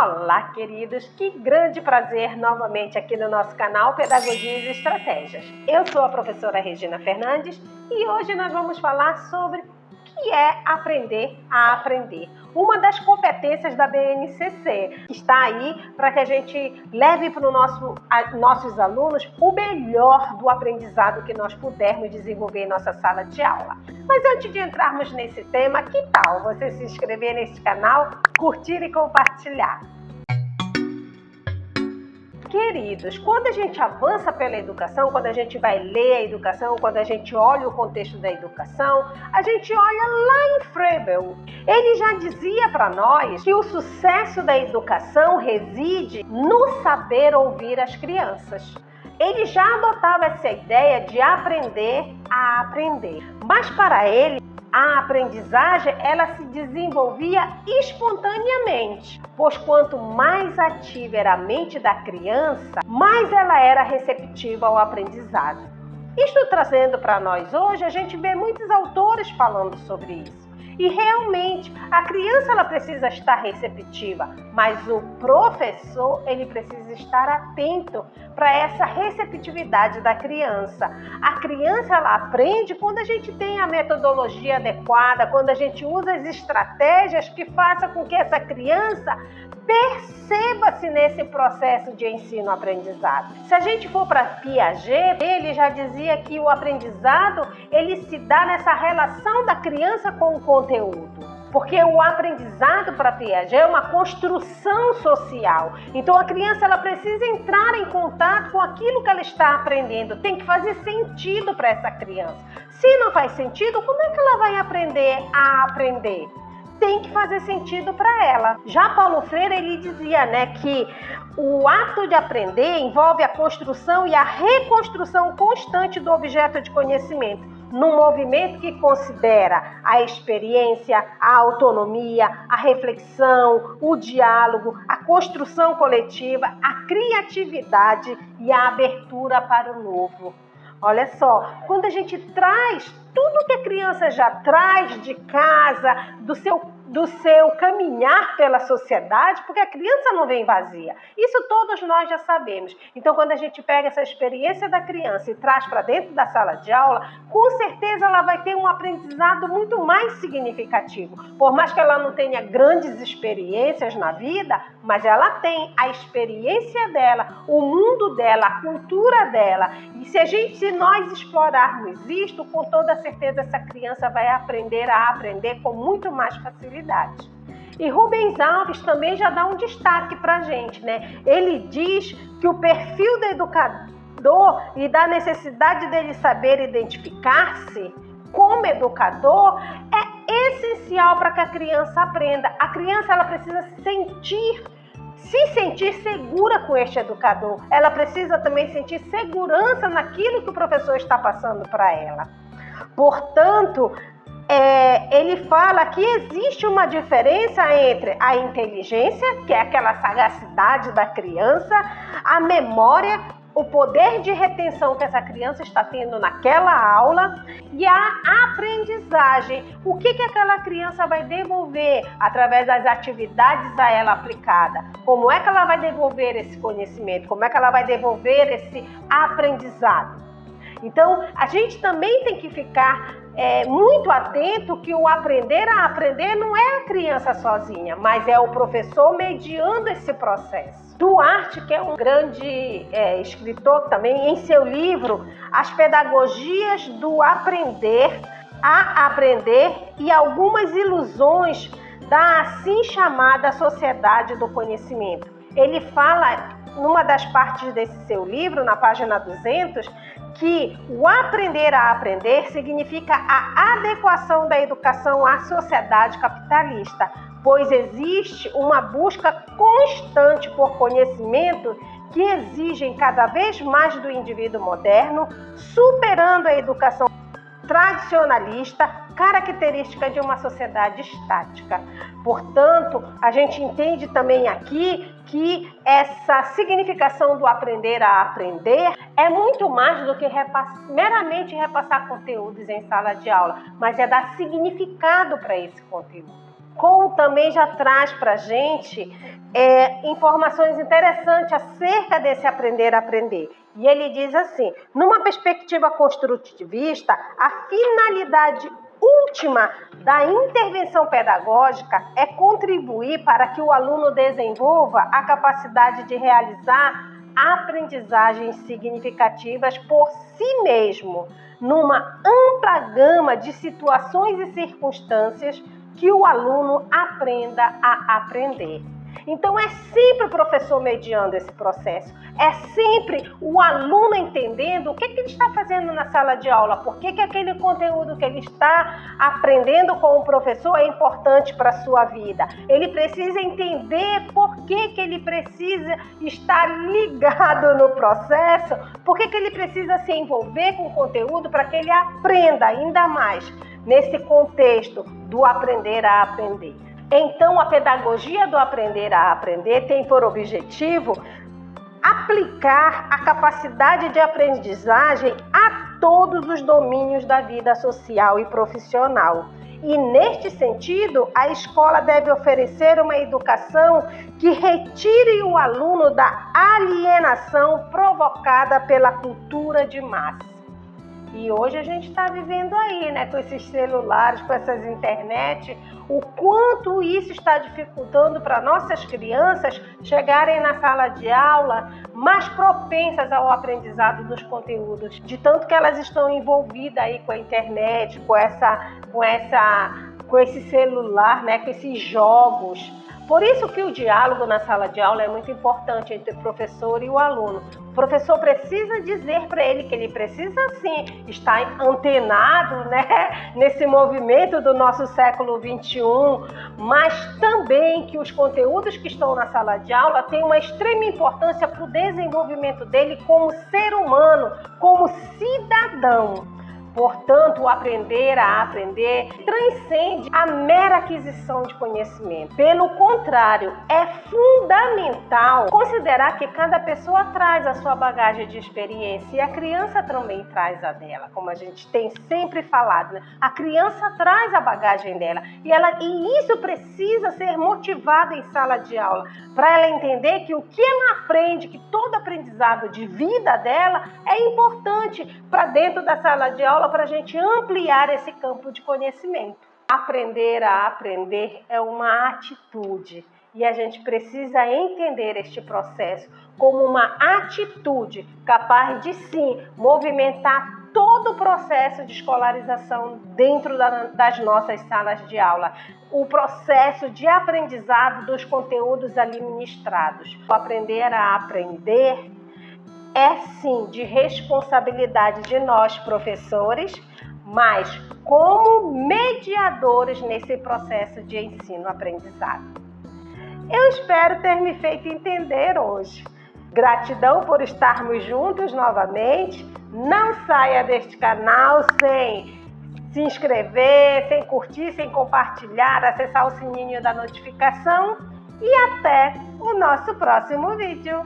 Olá, queridos! Que grande prazer novamente aqui no nosso canal Pedagogias e Estratégias. Eu sou a professora Regina Fernandes e hoje nós vamos falar sobre o que é aprender a aprender. Uma das competências da BNCC, que está aí para que a gente leve para os nossos alunos o melhor do aprendizado que nós pudermos desenvolver em nossa sala de aula. Mas antes de entrarmos nesse tema, que tal você se inscrever nesse canal, curtir e compartilhar? Queridos, quando a gente avança pela educação, quando a gente vai ler a educação, quando a gente olha o contexto da educação, a gente olha lá em Froebel. Ele já dizia para nós que o sucesso da educação reside no saber ouvir as crianças. Ele já adotava essa ideia de aprender a aprender, mas para ele, a aprendizagem ela se desenvolvia espontaneamente, pois quanto mais ativa era a mente da criança, mais ela era receptiva ao aprendizado. Isto trazendo para nós hoje, a gente vê muitos autores falando sobre isso. E realmente, a criança ela precisa estar receptiva, mas o professor ele precisa estar atento para essa receptividade da criança. A criança ela aprende quando a gente tem a metodologia adequada, quando a gente usa as estratégias que façam com que essa criança perceba-se nesse processo de ensino-aprendizado. Se a gente for para Piaget, ele já dizia que o aprendizado ele se dá nessa relação da criança com o conteúdo. Porque o aprendizado para Piaget é uma construção social. Então a criança ela precisa entrar em contato com aquilo que ela está aprendendo. Tem que fazer sentido para essa criança. Se não faz sentido, como é que ela vai aprender a aprender? Tem que fazer sentido para ela. Já Paulo Freire ele dizia, que o ato de aprender envolve a construção e a reconstrução constante do objeto de conhecimento, num movimento que considera a experiência, a autonomia, a reflexão, o diálogo, a construção coletiva, a criatividade e a abertura para o novo. Olha só, quando a gente traz tudo que a criança já traz de casa, do seu caminhar pela sociedade, porque a criança não vem vazia. Isso todos nós já sabemos. Então, quando a gente pega essa experiência da criança e traz para dentro da sala de aula, com certeza ela vai ter um aprendizado muito mais significativo. Por mais que ela não tenha grandes experiências na vida, mas ela tem a experiência dela, o mundo dela, a cultura dela. E se nós explorarmos isto, com toda certeza essa criança vai aprender a aprender com muito mais facilidade. E Rubens Alves também já dá um destaque para a gente, Ele diz que o perfil do educador e da necessidade dele saber identificar-se como educador é essencial para que a criança aprenda. A criança ela precisa se sentir segura com este educador. Ela precisa também sentir segurança naquilo que o professor está passando para ela. Portanto, ele fala que existe uma diferença entre a inteligência, que é aquela sagacidade da criança, a memória, o poder de retenção que essa criança está tendo naquela aula e a aprendizagem. O que aquela criança vai devolver através das atividades a ela aplicada? Como é que ela vai devolver esse conhecimento? Como é que ela vai devolver esse aprendizado? Então, a gente também tem que ficar muito atento que o aprender a aprender não é a criança sozinha, mas é o professor mediando esse processo. Duarte, que é um grande escritor também, em seu livro As Pedagogias do Aprender a Aprender e Algumas Ilusões da assim chamada Sociedade do Conhecimento. Ele fala, numa das partes desse seu livro, na página 200, que o aprender a aprender significa a adequação da educação à sociedade capitalista, pois existe uma busca constante por conhecimento que exigem cada vez mais do indivíduo moderno, superando a educação tradicionalista, característica de uma sociedade estática. Portanto, a gente entende também aqui que essa significação do aprender a aprender é muito mais do que meramente repassar conteúdos em sala de aula, mas é dar significado para esse conteúdo. Cole também já traz para a gente informações interessantes acerca desse aprender a aprender. E ele diz assim: numa perspectiva construtivista, a finalidade última da intervenção pedagógica é contribuir para que o aluno desenvolva a capacidade de realizar aprendizagens significativas por si mesmo, numa ampla gama de situações e circunstâncias que o aluno aprenda a aprender. Então, é sempre o professor mediando esse processo, é sempre o aluno entendendo o que ele está fazendo na sala de aula, por que aquele conteúdo que ele está aprendendo com o professor é importante para a sua vida. Ele precisa entender por que ele precisa estar ligado no processo, por que ele precisa se envolver com o conteúdo para que ele aprenda ainda mais nesse contexto do aprender a aprender. Então, a pedagogia do aprender a aprender tem por objetivo aplicar a capacidade de aprendizagem a todos os domínios da vida social e profissional. E, neste sentido, a escola deve oferecer uma educação que retire o aluno da alienação provocada pela cultura de massa. E hoje a gente está vivendo aí, né, com esses celulares, com essas internet, o quanto isso está dificultando para nossas crianças chegarem na sala de aula mais propensas ao aprendizado dos conteúdos, de tanto que elas estão envolvidas aí com a internet, com esse celular, né, com esses jogos. Por isso que o diálogo na sala de aula é muito importante entre o professor e o aluno. O professor precisa dizer para ele que ele precisa, sim, estar antenado, né, nesse movimento do nosso século XXI, mas também que os conteúdos que estão na sala de aula têm uma extrema importância para o desenvolvimento dele como ser humano, como cidadão. Portanto, o aprender a aprender transcende a mera aquisição de conhecimento. Pelo contrário, é fundamental considerar que cada pessoa traz a sua bagagem de experiência e a criança também traz a dela, como a gente tem sempre falado, né? A criança traz a bagagem dela e isso precisa ser motivado em sala de aula, para ela entender que o que ela aprende, que todo aprendizado de vida dela é importante para dentro da sala de aula, para a gente ampliar esse campo de conhecimento. Aprender a aprender é uma atitude e a gente precisa entender este processo como uma atitude capaz de, sim, movimentar todo o processo de escolarização dentro das nossas salas de aula, o processo de aprendizado dos conteúdos ali ministrados. O aprender a aprender é sim de responsabilidade de nós, professores, mas como mediadores nesse processo de ensino-aprendizado. Eu espero ter me feito entender hoje. Gratidão por estarmos juntos novamente. Não saia deste canal sem se inscrever, sem curtir, sem compartilhar, acessar o sininho da notificação e até o nosso próximo vídeo.